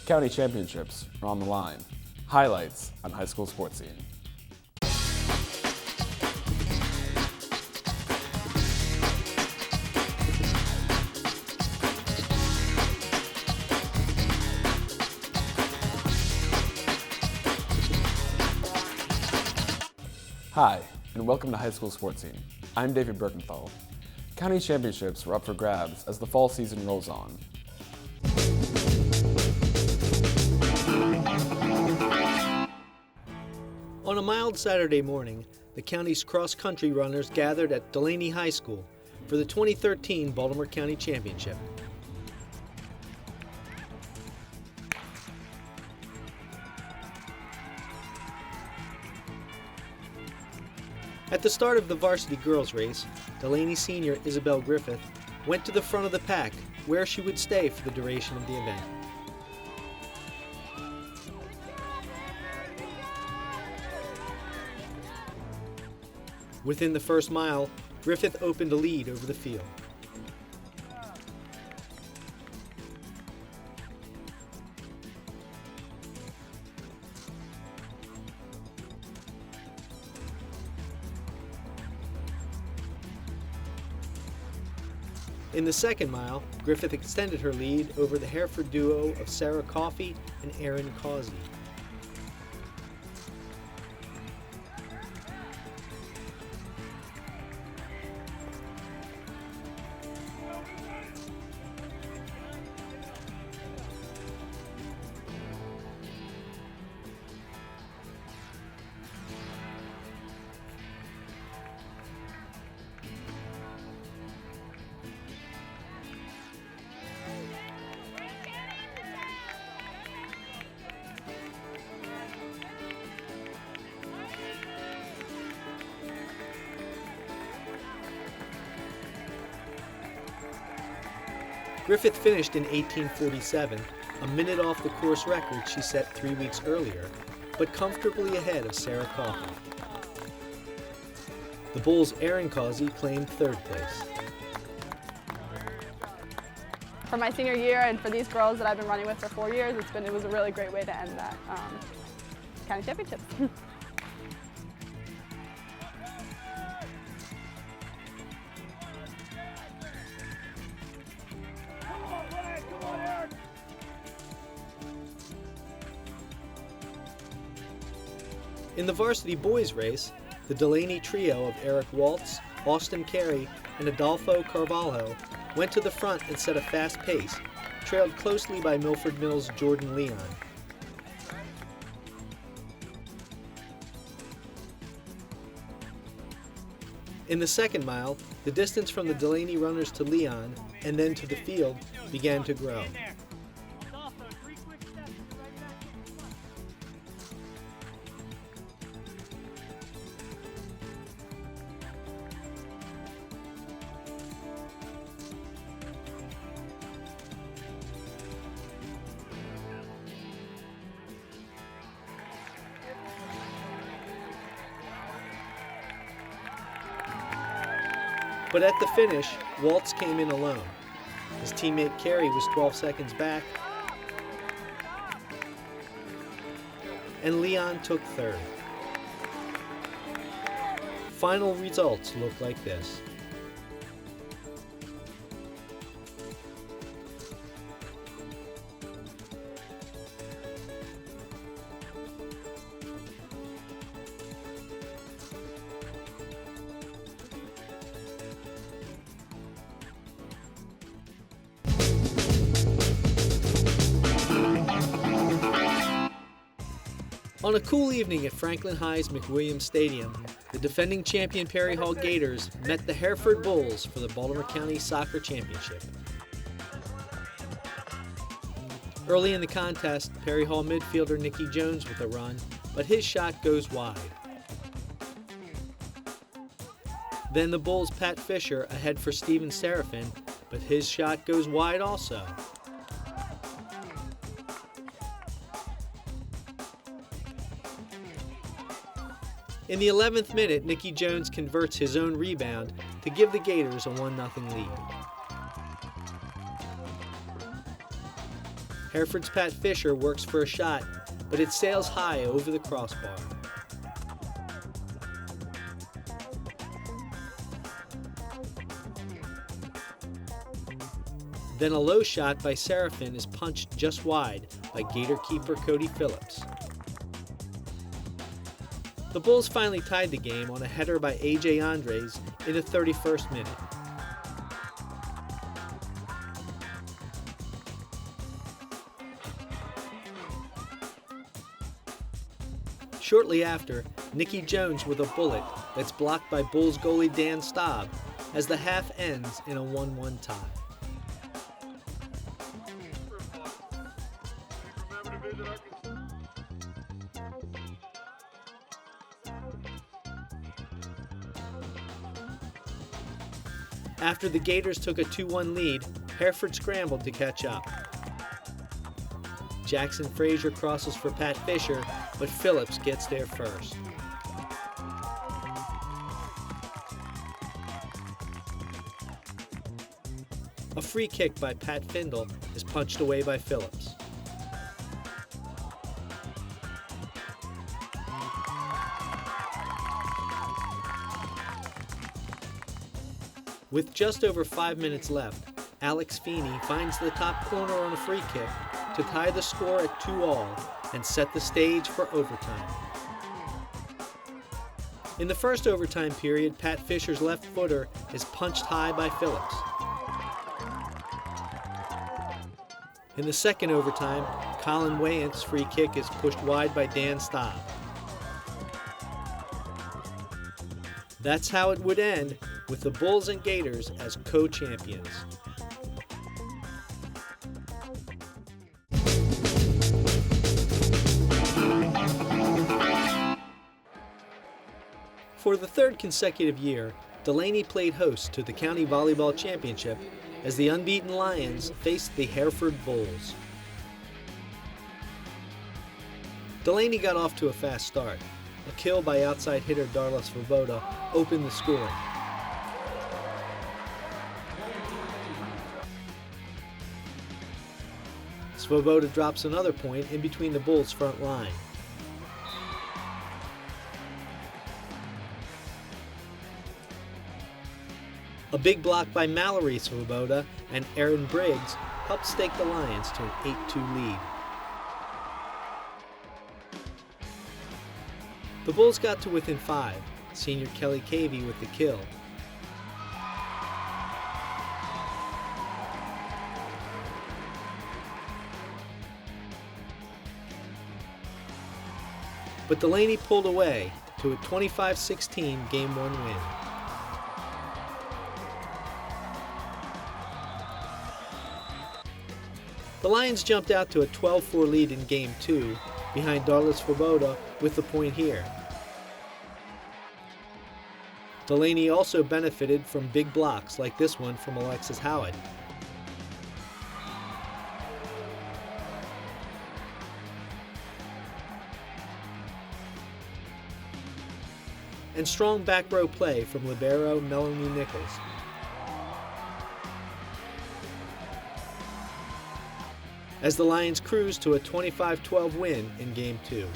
County championships are on the line. Highlights on high school sports scene. Hi, and welcome to High School Sports Scene. I'm David Birkenthal. County championships were up for grabs as the fall season rolls on. On a mild Saturday morning, the county's cross-country runners gathered at Dulaney High School for the 2013 Baltimore County Championship. At the start of the varsity girls race, Dulaney senior Isabel Griffith went to the front of the pack, where she would stay for the duration of the event. Within the first mile, Griffith opened a lead over the field. In the second mile, Griffith extended her lead over the Hereford duo of Sarah Coffey and Erin Causey. Griffith finished in 18:47, a minute off the course record she set 3 weeks earlier, but comfortably ahead of Sarah Coffey. The Bulls' Erin Causey claimed third place. For my senior year and for these girls that I've been running with for 4 years, it was a really great way to end that county championships. In the varsity boys race, the Dulaney trio of Eric Waltz, Austin Cary, and Adolfo Carvalho went to the front and set a fast pace, trailed closely by Milford Mills' Jordan Leon. In the second mile, the distance from the Dulaney runners to Leon and then to the field began to grow. But at the finish, Waltz came in alone. His teammate Cary was 12 seconds back, and Leon took third. Final results look like this. On a cool evening at Franklin High's McWilliams Stadium, the defending champion Perry Hall Gators met the Hereford Bulls for the Baltimore County Soccer Championship. Early in the contest, Perry Hall midfielder Nicky Jones with a run, but his shot goes wide. Then the Bulls' Pat Fisher ahead for Steven Serafin, but his shot goes wide also. In the 11th minute, Nicky Jones converts his own rebound to give the Gators a 1-0 lead. Hereford's Pat Fisher works for a shot, but it sails high over the crossbar. Then a low shot by Seraphin is punched just wide by Gator keeper Cody Phillips. The Bulls finally tied the game on a header by A.J. Andres in the 31st minute. Shortly after, Nikki Jones with a bullet that's blocked by Bulls goalie Dan Staub as the half ends in a 1-1 tie. After the Gators took a 2-1 lead, Hereford scrambled to catch up. Jackson Frazier crosses for Pat Fisher, but Phillips gets there first. A free kick by Pat Findle is punched away by Phillips. With just over 5 minutes left, Alex Feeney finds the top corner on a free kick to tie the score at 2-2 and set the stage for overtime. In the first overtime period, Pat Fisher's left footer is punched high by Phillips. In the second overtime, Colin Wayant's free kick is pushed wide by Dan Staub. That's how it would end, with the Bulls and Gators as co-champions. For the third consecutive year, Dulaney played host to the County Volleyball Championship as the unbeaten Lions faced the Hereford Bulls. Dulaney got off to a fast start. A kill by outside hitter Darla Svoboda opened the scoring. Svoboda drops another point in between the Bulls' front line. A big block by Mallory Svoboda and Aaron Briggs helped stake the Lions to an 8-2 lead. The Bulls got to within 5, senior Kelly Cavey with the kill. But Dulaney pulled away to a 25-16 Game 1 win. The Lions jumped out to a 12-4 lead in Game 2, behind Darla Svoboda with the point here. Dulaney also benefited from big blocks like this one from Alexis Howard. And strong back row play from libero Melanie Nichols. As the Lions cruise to a 25-12 win in Game 2.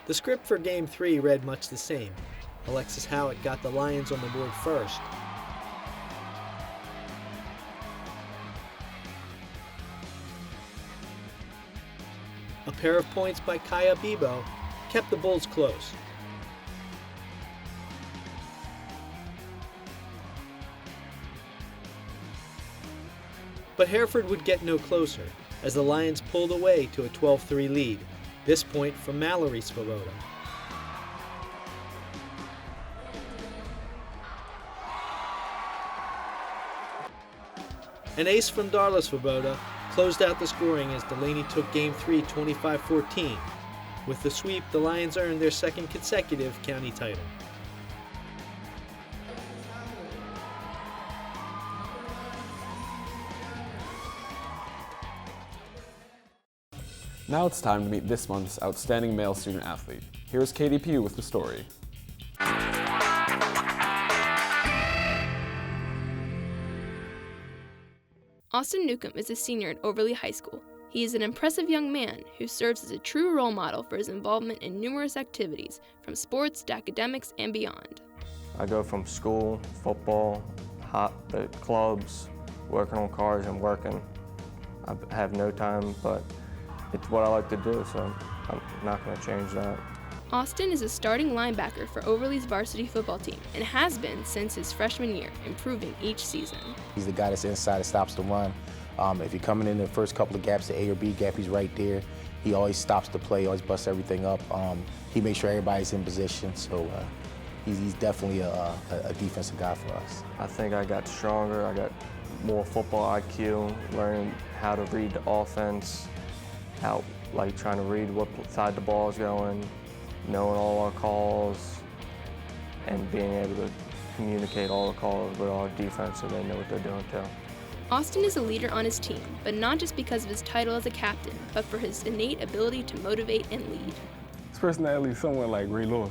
The script for Game 3 read much the same. Alexis Howard got the Lions on the board first. A pair of points by Kaya Bibo kept the Bulls close. But Hereford would get no closer, as the Lions pulled away to a 12-3 lead, this point from Mallory Svoboda. An ace from Darla Svoboda closed out the scoring as Dulaney took Game 3 25-14. With the sweep, the Lions earned their second consecutive county title. Now it's time to meet this month's outstanding male student athlete. Here's Katie Pugh with the story. Austin Newcomb is a senior at Overlea High School. He is an impressive young man who serves as a true role model for his involvement in numerous activities, from sports to academics and beyond. I go from school, football, the clubs, working on cars and working. I have no time, but it's what I like to do, so I'm not going to change that. Austin is a starting linebacker for Overlea's varsity football team and has been since his freshman year, improving each season. He's the guy that's inside that stops the run. If you're coming in the first couple of gaps, the A or B gap, he's right there. He always stops the play, always busts everything up. He makes sure everybody's in position, so he's definitely a defensive guy for us. I think I got stronger. I got more football IQ, learning how to read the offense, trying to read what side the ball is going, knowing all our calls, and being able to communicate all the calls with our defense so they know what they're doing too. Austin is a leader on his team, but not just because of his title as a captain, but for his innate ability to motivate and lead. His personality is somewhat like Ray Lewis.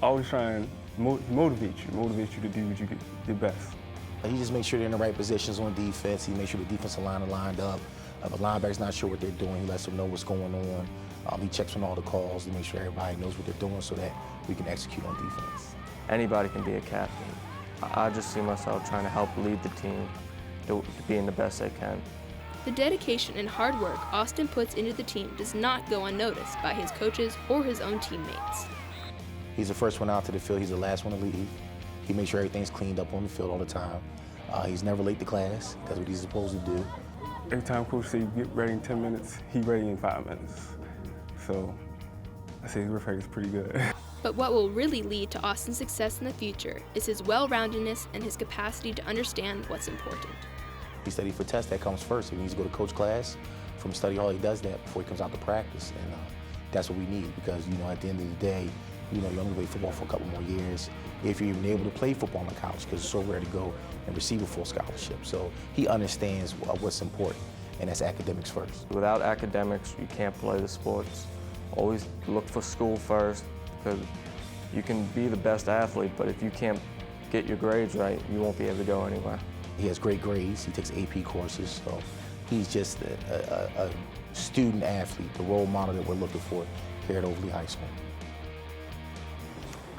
Always trying to motivate you to do what you do best. He just makes sure they're in the right positions on defense. He makes sure the defensive line are lined up. If a linebacker's not sure what they're doing, he lets them know what's going on. He checks on all the calls to make sure everybody knows what they're doing so that we can execute on defense. Anybody can be a captain. I just see myself trying to help lead the team to being the best they can. The dedication and hard work Austin puts into the team does not go unnoticed by his coaches or his own teammates. He's the first one out to the field. He's the last one to leave. He makes sure everything's cleaned up on the field all the time. He's never late to class. That's what he's supposed to do. Every time coach says get ready in 10 minutes, he's ready in 5 minutes. So I say his work rate is pretty good. But what will really lead to Austin's success in the future is his well-roundedness and his capacity to understand what's important. He studied for tests, that comes first. If he needs to go to coach class from study hall, he does that before he comes out to practice. And that's what we need because, at the end of the day, you only play football for a couple more years if you're even able to play football in college because it's so rare to go and receive a full scholarship. So he understands what's important, and that's academics first. Without academics, you can't play the sports. Always look for school first because you can be the best athlete, but if you can't get your grades right, you won't be able to go anywhere. He has great grades. He takes AP courses, so he's just a student athlete, the role model that we're looking for here at Overlea High School.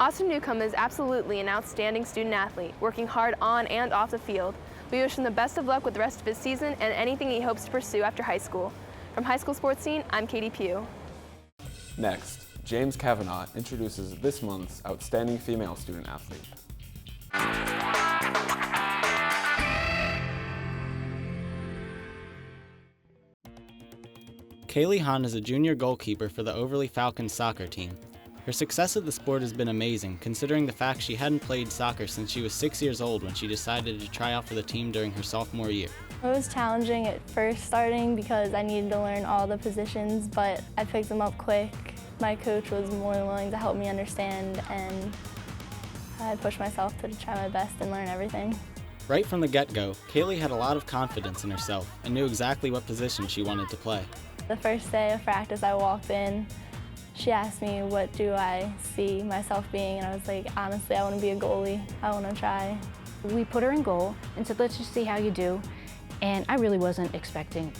Austin Newcomb is absolutely an outstanding student athlete, working hard on and off the field. We wish him the best of luck with the rest of his season and anything he hopes to pursue after high school. From High School Sports Scene, I'm Katie Pugh. Next, James Kavanaugh introduces this month's outstanding female student athlete. Kaylee Hahn is a junior goalkeeper for the Overlea Falcons soccer team. Her success at the sport has been amazing, considering the fact she hadn't played soccer since she was 6 years old when she decided to try out for the team during her sophomore year. It was challenging at first starting because I needed to learn all the positions, but I picked them up quick. My coach was more than willing to help me understand, and I pushed myself to try my best and learn everything. Right from the get-go, Kaylee had a lot of confidence in herself and knew exactly what position she wanted to play. The first day of practice I walked in, she asked me what do I see myself being, and I was like, honestly, I want to be a goalie. I want to try. We put her in goal and said, let's just see how you do. And I really wasn't expecting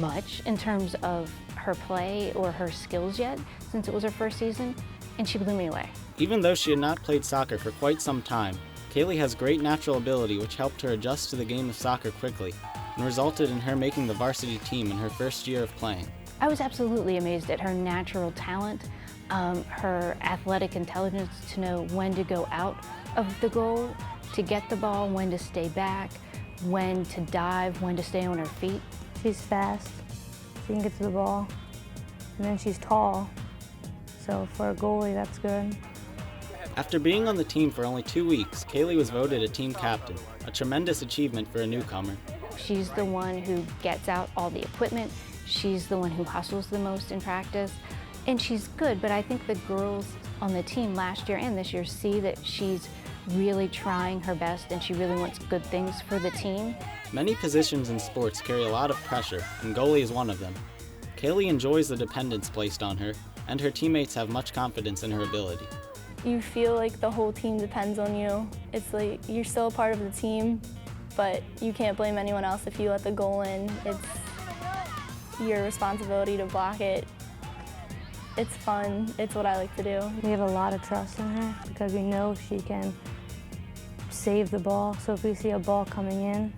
much in terms of her play or her skills yet, since it was her first season, and she blew me away. Even though she had not played soccer for quite some time, Kaylee has great natural ability which helped her adjust to the game of soccer quickly and resulted in her making the varsity team in her first year of playing. I was absolutely amazed at her natural talent, her athletic intelligence to know when to go out of the goal, to get the ball, when to stay back, when to dive, when to stay on her feet. She's fast, she can get to the ball, and then she's tall, so for a goalie that's good. After being on the team for only 2 weeks, Kaylee was voted a team captain, a tremendous achievement for a newcomer. She's the one who gets out all the equipment, she's the one who hustles the most in practice, and she's good, but I think the girls on the team last year and this year see that she's really trying her best and she really wants good things for the team. Many positions in sports carry a lot of pressure, and goalie is one of them. Kaylee enjoys the dependence placed on her, and her teammates have much confidence in her ability. You feel like the whole team depends on you. It's like you're still a part of the team, but you can't blame anyone else if you let the goal in. It's your responsibility to block it. It's fun. It's what I like to do. We have a lot of trust in her because we know she can save the ball. So if we see a ball coming in,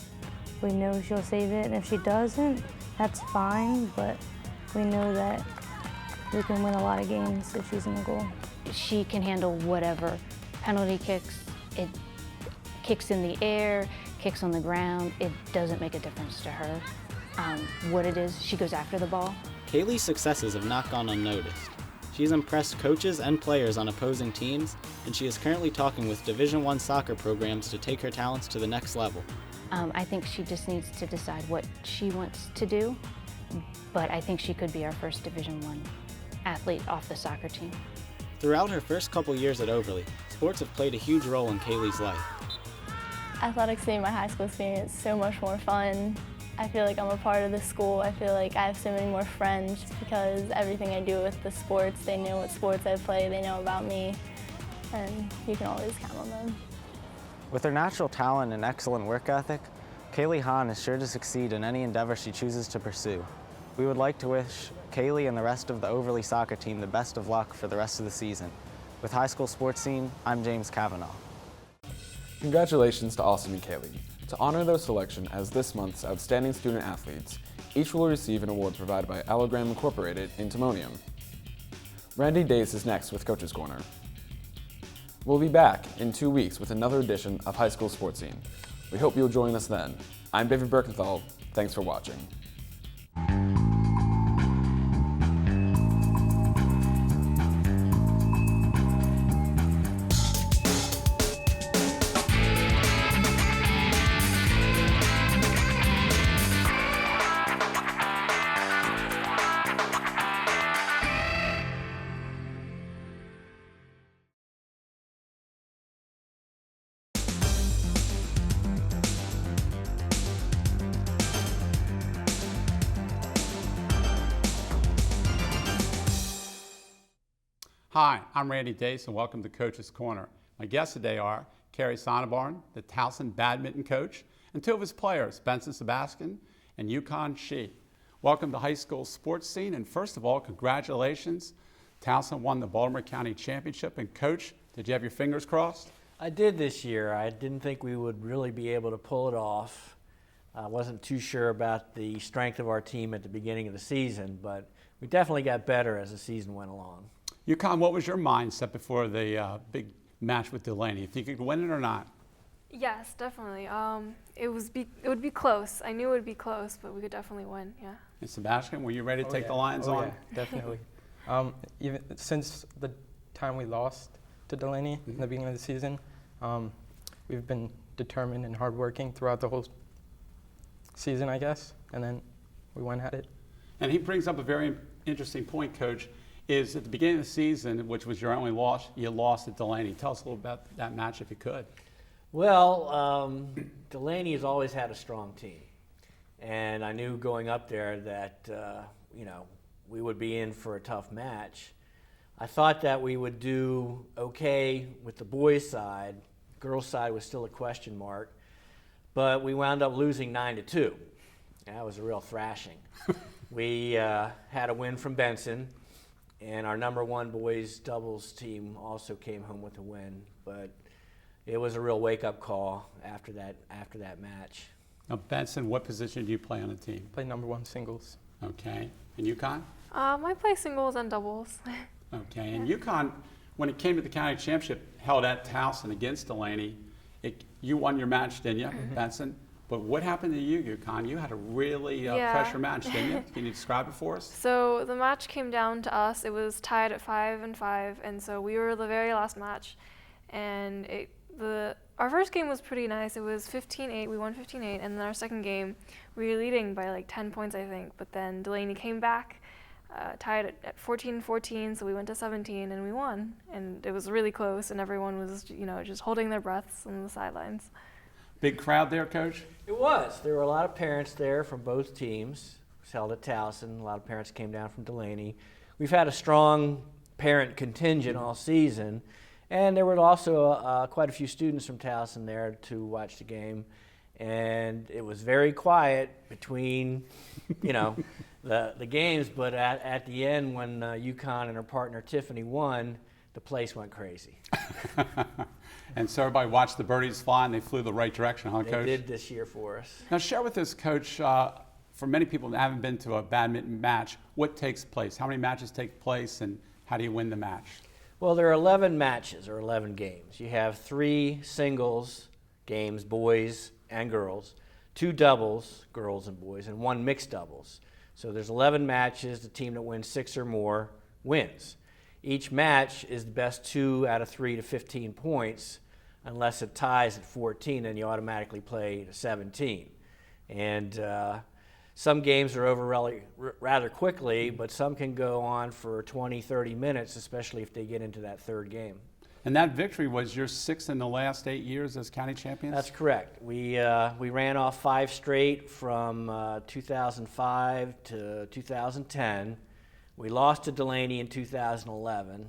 we know she'll save it. And if she doesn't, that's fine, but we know that we can win a lot of games if she's in the goal. She can handle whatever. Penalty kicks, it kicks in the air, kicks on the ground. It doesn't make a difference to her. What it is, she goes after the ball. Kaylee's successes have not gone unnoticed. She's impressed coaches and players on opposing teams, and she is currently talking with Division I soccer programs to take her talents to the next level. I think she just needs to decide what she wants to do, but I think she could be our first Division I athlete off the soccer team. Throughout her first couple years at Overlea, sports have played a huge role in Kaylee's life. Athletics made my high school experience so much more fun. I feel like I'm a part of the school. I feel like I have so many more friends just because everything I do with the sports, they know what sports I play, they know about me, and you can always count on them. With her natural talent and excellent work ethic, Kaylee Hahn is sure to succeed in any endeavor she chooses to pursue. We would like to wish Kaylee and the rest of the Overlea soccer team the best of luck for the rest of the season. With High School Sports Scene, I'm James Kavanaugh. Congratulations to Austin and Kaylee. To honor their selection as this month's Outstanding Student Athletes, each will receive an award provided by Allogram Incorporated in Timonium. Randy Days is next with Coach's Corner. We'll be back in 2 weeks with another edition of High School Sports Scene. We hope you'll join us then. I'm David Birkenthal. Thanks for watching. Hi, I'm Randy Dace and welcome to Coach's Corner. My guests today are Cary Sonneborn, the Towson badminton coach, and two of his players, Benson Sebastian and Yucong. Welcome to High School Sports Scene, and first of all, congratulations. Towson won the Baltimore County Championship, and Coach, did you have your fingers crossed? I did this year. I didn't think we would really be able to pull it off. I wasn't too sure about the strength of our team at the beginning of the season, but we definitely got better as the season went along. Yucong, what was your mindset before the big match with Dulaney? Think you could win it or not? Yes, definitely. It would be close. I knew it would be close, but we could definitely win. Yeah. And Sebastian, were you ready to take the Lions on? Yeah, definitely. Even since the time we lost to Dulaney in the beginning of the season, we've been determined and hardworking throughout the whole season, I guess, and then we went at it. And he brings up a very interesting point, Coach, is at the beginning of the season, which was your only loss, you lost at Dulaney. Tell us a little about that match if you could. Well, Dulaney has always had a strong team. And I knew going up there that, we would be in for a tough match. I thought that we would do okay with the boys' side. Girls' side was still a question mark. But we wound up losing 9-2. That was a real thrashing. We had a win from Benson. And our number one boys doubles team also came home with a win, but it was a real wake-up call after that match. Now, Benson, what position do you play on the team? Play number one singles. Okay. And Yucong? I play singles and doubles. Okay. And Yucong, when it came to the county championship held at Towson against Dulaney, you won your match, didn't you, Benson? But what happened to you, Yucong? You had a really pressure match, didn't you? Can you describe it for us? So the match came down to us. It was tied at 5-5, and so we were the very last match. And our first game was pretty nice. It was 15-8. We won 15-8, and then our second game, we were leading by like 10 points, I think. But then Dulaney came back, tied at 14-14, so we went to 17, and we won. And it was really close, and everyone was, just holding their breaths on the sidelines. Big crowd there, Coach? It was. There were a lot of parents there from both teams. It was held at Towson. A lot of parents came down from Dulaney. We've had a strong parent contingent all season, and there were also quite a few students from Towson there to watch the game. and it was very quiet between, you know, the games. But at the end, when Yucong and her partner Tiffany won, the place went crazy. And so everybody watched the birdies fly, and they flew the right direction, huh, Coach? They did this year for us. Now share with us, Coach, for many people that haven't been to a badminton match, what takes place? How many matches take place, and how do you win the match? Well, there are 11 matches or 11 games. You have 3 singles games, boys and girls, 2 doubles, girls and boys, and 1 mixed doubles. So there's 11 matches. The team that wins 6 or more wins. Each match is the best 2 out of 3 to 15 points. Unless it ties at 14, then you automatically play to 17. And some games are over rather quickly, but some can go on for 20, 30 minutes, especially if they get into that 3rd game. And that victory was your 6th in the last 8 years as county champions? That's correct. We ran off 5 straight from 2005 to 2010. We lost to Dulaney in 2011.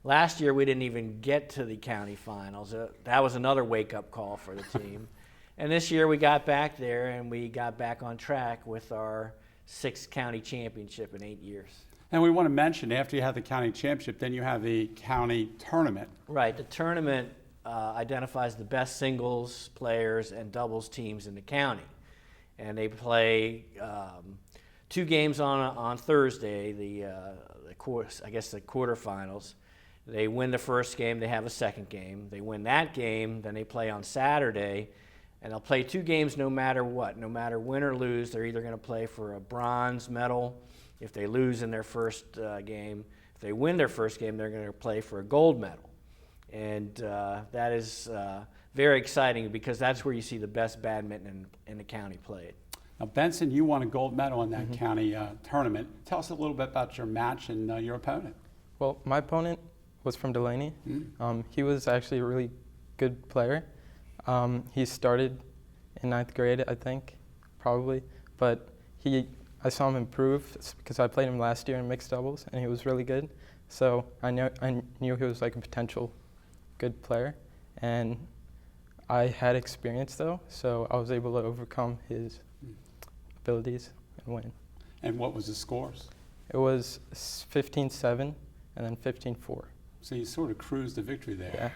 Last year, we didn't even get to the county finals. That was another wake-up call for the team. And this year, we got back there, and we got back on track with our 6th county championship in 8 years. And we want to mention, after you have the county championship, then you have the county tournament. Right. The tournament identifies the best singles players and doubles teams in the county. And they play 2 games on Thursday, the quarterfinals. They win the first game, they have a second game. They win that game, then they play on Saturday, and they'll play 2 games no matter what. No matter win or lose, they're either going to play for a bronze medal if they lose in their first game. If they win their first game, they're going to play for a gold medal. And that is very exciting because that's where you see the best badminton in the county played. Now, Benson, you won a gold medal in that county tournament. Tell us a little bit about your match and your opponent. Well, my opponent was from Dulaney. He was actually a really good player. He started in 9th grade, I think, probably. But I saw him improve because I played him last year in mixed doubles, and he was really good. So I knew he was like a potential good player. And I had experience, though, so I was able to overcome his abilities and win. And what was the scores? It was 15-7 and then 15-4. So you sort of cruised the victory there.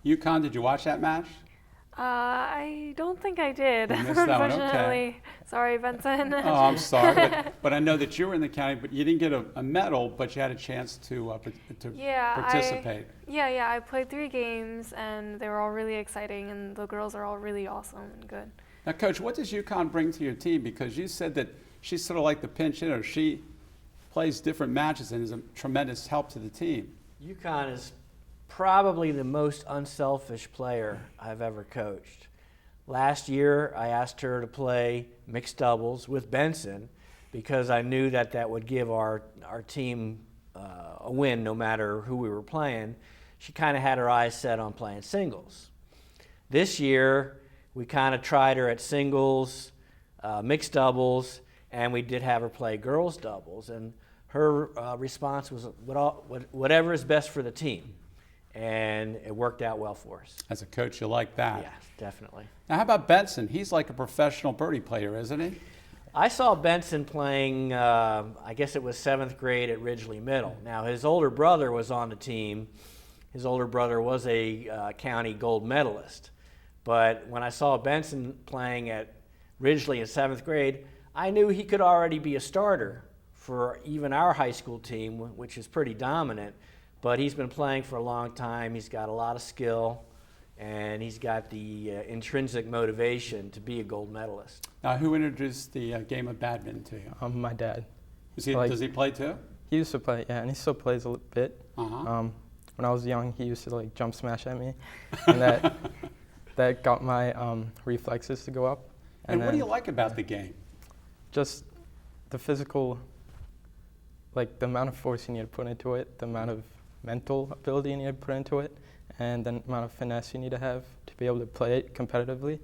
Yeah. Yucong, did you watch that match? I don't think I did, You missed that one, unfortunately. okay. Sorry, Benson. Oh, I'm sorry. But I know that you were in the county, but you didn't get a medal, but you had a chance to participate. I played 3 games, and they were all really exciting, and the girls are all really awesome and good. Now, Coach, what does Yucong bring to your team? Because you said that she's sort of like the pinch hitter. She plays different matches and is a tremendous help to the team. Yucong is probably the most unselfish player I've ever coached. Last year, I asked her to play mixed doubles with Benson because I knew that would give our team a win no matter who we were playing. She kind of had her eyes set on playing singles. This year, we kind of tried her at singles, mixed doubles, and we did have her play girls doubles. And her response was whatever is best for the team. And it worked out well for us. As a coach, you like that? Yeah, definitely. Now, how about Benson? He's like a professional birdie player, isn't he? I saw Benson playing, I guess it was 7th grade at Ridgely Middle. Now, his older brother was on the team. His older brother was a county gold medalist. But when I saw Benson playing at Ridgely in 7th grade, I knew he could already be a starter for even our high school team, which is pretty dominant. But he's been playing for a long time. He's got a lot of skill, and he's got the intrinsic motivation to be a gold medalist. Now, who introduced the game of badminton to you? My dad. Does he play too? He used to play, yeah, and he still plays a bit. When I was young, he used to jump smash at me, and that got my reflexes to go up. And what do you like about the game? Just the physical, the amount of force you need to put into it, the amount of mental ability you need to put into it, and the amount of finesse you need to have to be able to play it competitively.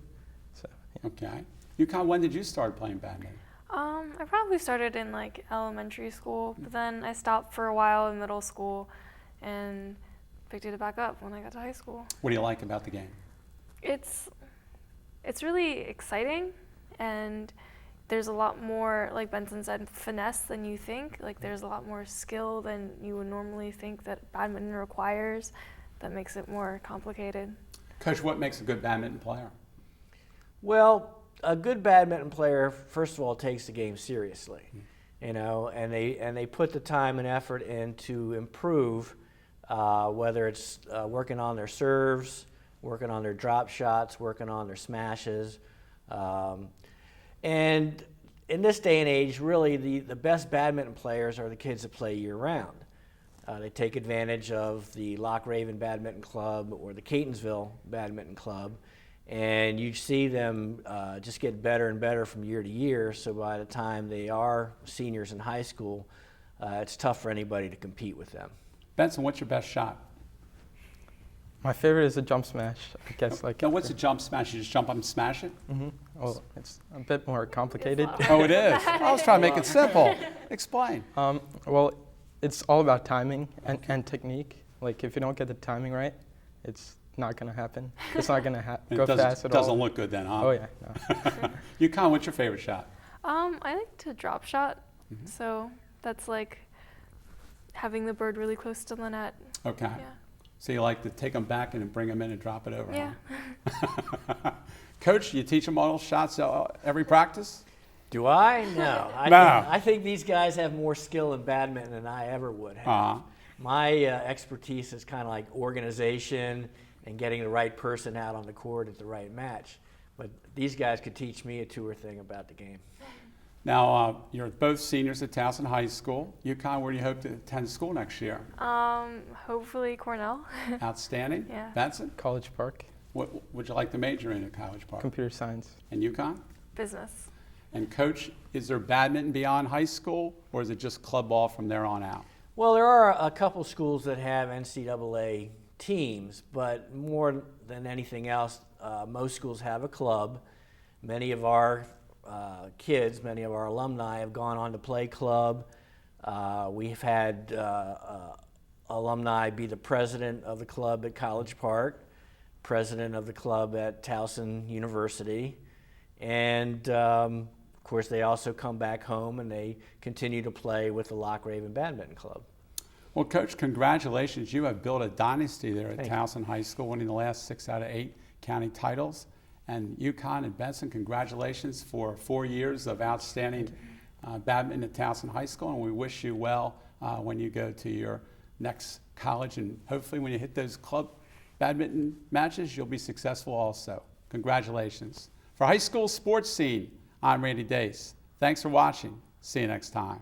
So, yeah. Okay. Yucong, when did you start playing badminton? I probably started in elementary school, but then I stopped for a while in middle school and picked it back up when I got to high school. What do you like about the game? It's It's really exciting, and there's a lot more, like Benson said, finesse than you think. Like there's a lot more skill than you would normally think that badminton requires. That makes it more complicated. Coach, what makes a good badminton player? Well, a good badminton player, first of all, takes the game seriously, you know, and they put the time and effort in to improve, whether it's working on their serves, working on their drop shots, working on their smashes. And in this day and age, really the best badminton players are the kids that play year-round. They take advantage of the Loch Raven Badminton Club or the Catonsville Badminton Club, and you see them just get better and better from year to year, so by the time they are seniors in high school, it's tough for anybody to compete with them. Benson, what's your best shot? My favorite is a jump smash. I guess like. Now, what's a jump smash? You just jump up and smash it? Mm-hmm. Well, it's a bit more complicated. Oh, it is? I was trying to make it simple. Explain. Well, it's all about timing and technique. Like if you don't get the timing right, it's not going to happen. It's not going to go fast at all. It doesn't look good then, huh? Oh, yeah. No. Yucong, what's your favorite shot? I like to drop shot. So that's like having the bird really close to the net. Okay. Yeah. So you like to take them back and bring them in and drop it over, Yeah. huh? Coach, you teach them all shots every practice? Do I? No. I think these guys have more skill in badminton than I ever would have. My expertise is kind of like organization and getting the right person out on the court at the right match. But these guys could teach me a tour thing about the game. Now, you're both seniors at Towson High School. Yucong, where do you hope to attend school next year? Hopefully Cornell. Outstanding. Yeah. Benson? College Park. What would you like to major in at College Park? Computer science. And Yucong? Business. And Coach, is there badminton beyond high school, or is it just club ball from there on out? Well, there are a couple schools that have NCAA teams, but more than anything else, most schools have a club. Many of our kids, many of our alumni have gone on to play club. We've had alumni be the president of the club at College Park, president of the club at Towson University, and of course they also come back home and they continue to play with the Loch Raven Badminton Club. Well, Coach, congratulations. You have built a dynasty there at Thank Towson High School, winning the last 6 out of 8 county titles. And Yucong and Benson, congratulations for 4 years of outstanding badminton at Towson High School, and we wish you well when you go to your next college, and hopefully when you hit those club badminton matches, you'll be successful also. Congratulations. For High School Sports Scene, I'm Randy Dace. Thanks for watching. See you next time.